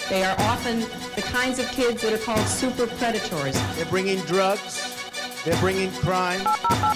They are often the kinds of kids that are called super predators. They're bringing drugs, they're bringing crime,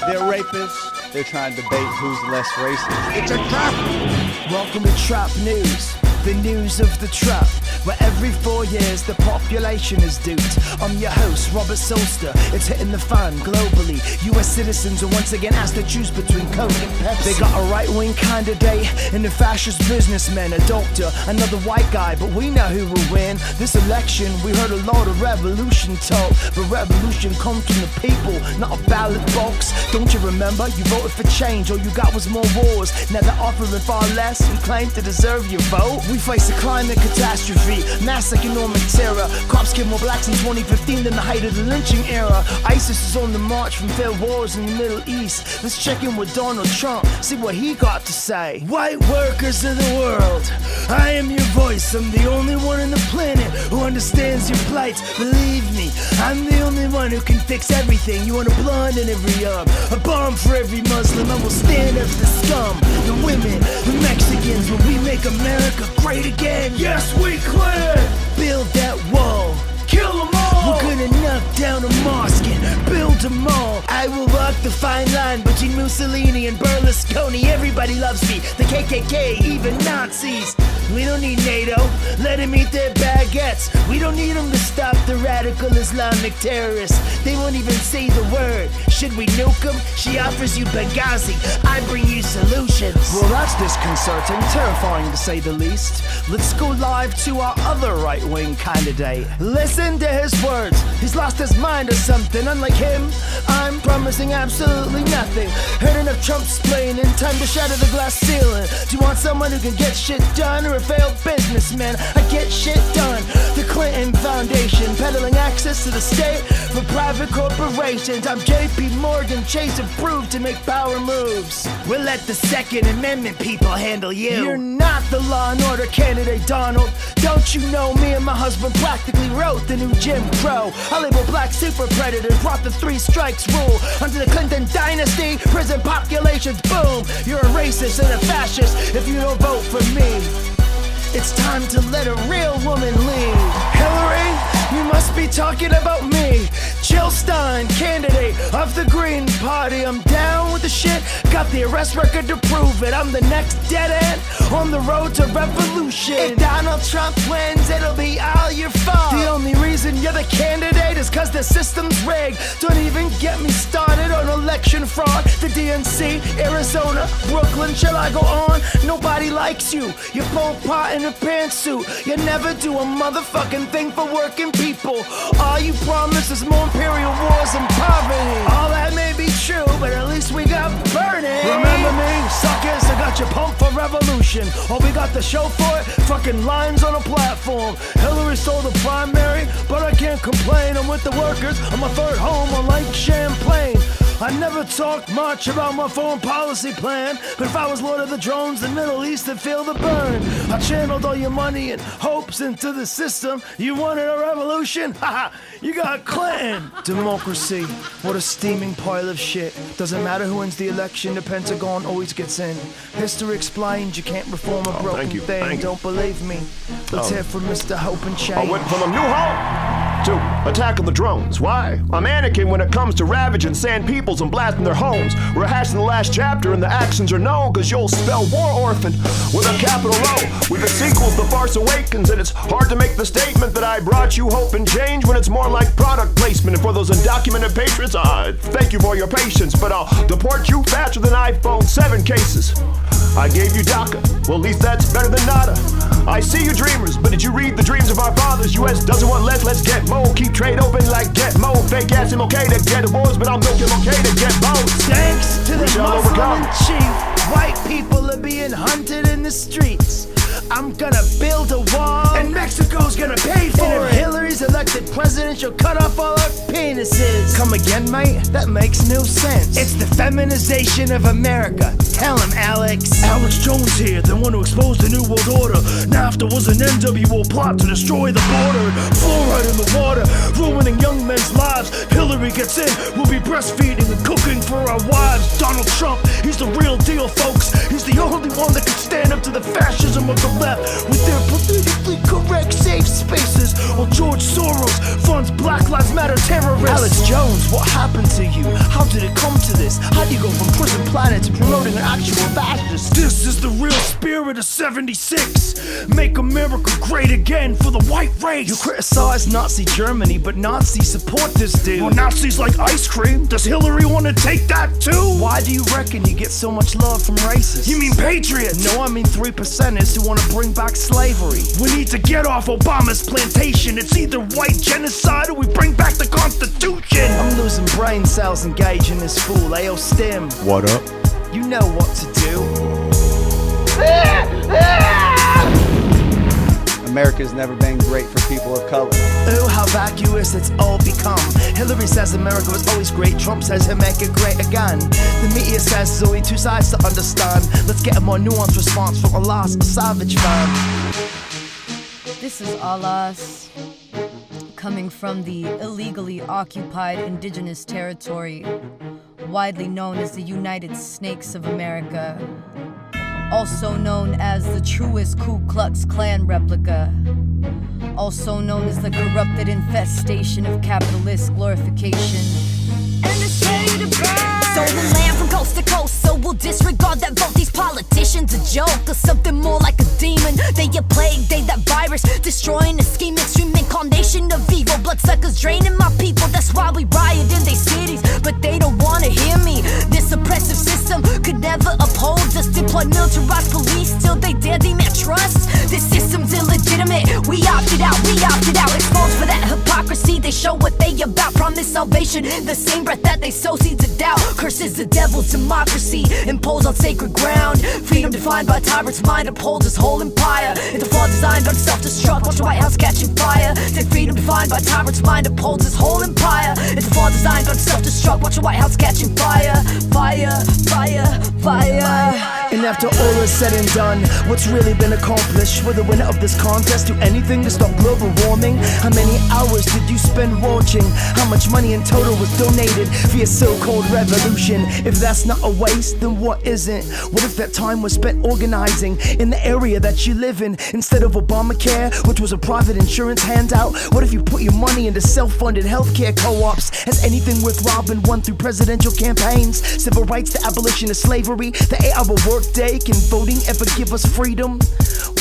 they're rapists. They're trying to debate who's less racist. It's a trap! Welcome to Trap News, the news of the trap, where every 4 years the population is duped. I'm your host, Robert Solster. It's hitting the fan globally. US citizens are once again asked to choose between Coke and Pepsi. They got a right-wing candidate and a fascist businessman, a doctor, another white guy, but we know who will win. This election, we heard a lot of revolution talk, but revolution comes from the people, not a ballot box. Don't you remember? You voted for change, all you got was more wars. Now they're offering far less and claim to deserve your vote. We face a climate catastrophe, mass economic terror. Cops killed more blacks in 2015 than the height of the lynching era. ISIS is on the march from failed wars in the Middle East. Let's check in with Donald Trump, see what he got to say. White workers of the world, I am your voice. I'm the only one on the planet who understands your plight. Believe me, I'm the only one who can fix everything. You want a blonde in every arm, a bomb for every Muslim. I will stand up for the scum, the women, the Mexicans, when we make America great again. Yes, we clear! Build that wall, kill them all. We're gonna knock down a mosque and build them all. I will walk the fine line between Mussolini and Berlusconi. Everybody loves me, the KKK, even Nazis. We don't need NATO, let them eat their baguettes. We don't need them to stop the radical Islamic terrorists. They won't even say the word. Should we nuke them? She offers you Benghazi, I bring you solutions. Well, that's disconcerting, terrifying to say the least. Let's go live to our other right-wing candidate. Listen to his words, he's lost his mind or something. Unlike him, I'm promising absolutely nothing. Heard enough Trump's playing, in time to shatter the glass ceiling. Do you want someone who can get shit done, or a failed businessman? I get shit done. The Clinton Foundation, peddling access to the state for private corporations. I'm JP Morgan, Chase approved to make power moves. We'll let the Second Amendment people handle you. You're not the law and order candidate, Donald. Don't you know me and my husband practically wrote the new Jim Crow. I label black super predators, brought the 3 strikes rule. Under the Clinton dynasty, prison populations boom. You're a racist and a fascist if you don't vote for me. It's time to let a real woman lead. Hillary, you must be talking about me. Jill Stein, candidate of the Green Party. I'm down with the shit, got the arrest record to prove it. I'm the next dead end on the road to revolution. If Donald Trump wins, it'll be all your fault. The only reason you're the candidate is cause the system's rigged. Don't even get me started on election fraud. The DNC, Arizona, Brooklyn, shall I go on? Nobody likes you, you're Pol Pot in a pantsuit. You never do a motherfucking thing for working people. All you promise is more imperial wars and poverty. All that may be true, but at least we got burning. Remember me, suckers, I got you pumped for revolution. All we got the show for it, fucking lines on a platform. Hillary stole the primary, but I can't complain. I'm with the workers, on my third home on Lake Champlain. I never talk much about my foreign policy plan, but if I was Lord of the Drones, the Middle East would feel the burn. I channeled all your money and hopes into the system. You wanted a revolution? Haha, you got Clinton. Democracy, what a steaming pile of shit. Doesn't matter who wins the election, the Pentagon always gets in. History explains you can't reform a broken thing. Don't believe me? Let's hear from Mr. Hope and Change. I went from a new home to attacking the drones. Why? I'm Anakin when it comes to ravaging sand peoples and blasting their homes. Rehashing the last chapter and the actions are known, cause you'll spell war orphan with a capital O. With the sequels, The Farce Awakens, and it's hard to make the statement that I brought you hope and change when it's more like product placement. And for those undocumented patriots, thank you for your patience, but I'll deport you faster than iPhone 7 cases. I gave you DACA, well at least that's better than nada. I see you dreamers, but did you read the dreams of our fathers? US doesn't want less, let's get more. Keep trade open like get more. Fake ass him okay to get divorced, but I'll make him okay to get both. Thanks to the Muslim in chief, white people are being hunted in the streets. I'm gonna build a wall, and Mexico's gonna pay for it. If Hillary's elected president, she'll cut off all our penises. Come again, mate? That makes no sense. It's the feminization of America. Tell him, Alex. Alex Jones here, the one who exposed the New World Order. NAFTA was an NWO plot to destroy the border. Fluoride in the water, ruining young men's lives. Hillary gets in, we'll be breastfeeding and cooking for our wives. Donald Trump, he's the real deal, folks. He's the only one that can stand up to the fascism of the left with their politically correct safe space. Lives Matter terrorists. Alex Jones, what happened to you? How did it come to this? How do you go from prison planet to promoting an actual fascist? This is the real spirit of 76. Make America great again for the white race. You criticize Nazi Germany, but Nazis support this dude. Well, Nazis like ice cream. Does Hillary want to take that too? Why do you reckon you get so much love from racists? You mean patriots? No, I mean 3%ers who want to bring back slavery. We need to get off Obama's plantation. It's either white genocide or we bring back the Constitution. I'm losing brain cells engaging this fool. Ayo, Stim, What up? you know what to do. America's never been great for people of color. Oh, how vacuous it's all become. Hillary says America was always great. Trump says he'll make it great again. The media says there's only two sides to understand. Let's get a more nuanced response from a lost savage fan. This is Alas, coming from the illegally occupied indigenous territory, widely known as the United Snakes of America, also known as the truest Ku Klux Klan replica, also known as the corrupted infestation of capitalist glorification. And it's ready to burn. Stolen land from coast to coast, so we'll disregard that vote. These politicians a joke or something more like a demon. They a plague, they that virus, destroying the scheme, extreme incarnation of evil. Bloodsuckers draining my people, that's why we riot in their cities. But they don't wanna hear me. This oppressive system could never uphold us. Deploy militarized police till they dare demand trust. This system's illegitimate, we opted out, exposed for that hypocrisy. They show what they about, promise salvation in the same breath that they sow seeds of doubt. Curses the devil's democracy, imposed on sacred ground. Freedom defined by tyrant's mind, upholds his whole empire. It's a flaw designed on self-destruct, watch the White House catching fire. Take freedom defined by tyrant's mind, upholds his whole empire. It's a flaw designed on self-destruct, watch the White House catching fire. Fire, fire, fire. And after all is said and done, what's really been accomplished? Will the winner of this contest do anything to stop global warming? How many hours did you spend watching? How much money in total was donated for your so-called revolution? If that's not a waste, then what isn't? What if that time was spent organizing in the area that you live in instead of Obamacare, which was a private insurance handout? What if you put your money into self-funded healthcare co-ops? Has anything worth robbing won through presidential campaigns? Civil rights, the abolition of slavery, the 8-hour workday. Can voting ever give us freedom?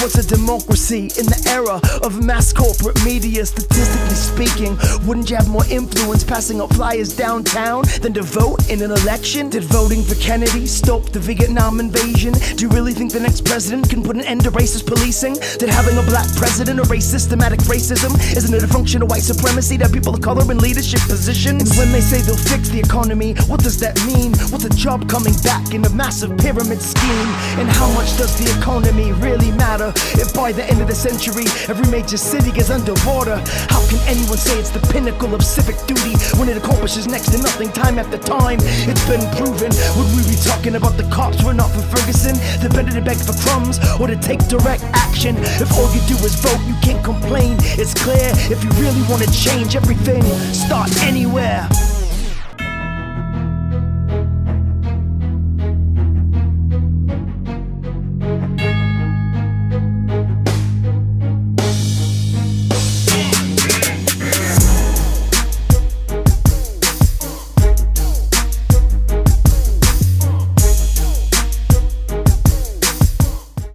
What's a democracy in the era of mass corporate media? Statistically speaking, wouldn't you have more influence passing up flyers downtown than to vote in an election? Did voting for Kennedy stop the Vietnam invasion? Do you really think the next president can put an end to racist policing? Did having a black president erase systematic racism? Isn't it a function of white supremacy that people of color in leadership positions? And when they say they'll fix the economy, what does that mean? What's a job coming back in a massive pyramid scheme? And how much does the economy really matter if by the end of the century every major city is underwater? How can anyone say it's the pinnacle of civic duty when it accomplishes next to nothing time after time? It's been proven. Would we be talking about the cops were not for Ferguson? They're better to beg for crumbs or to take direct action. If all you do is vote, you can't complain. It's clear if you really want to change everything, start anywhere.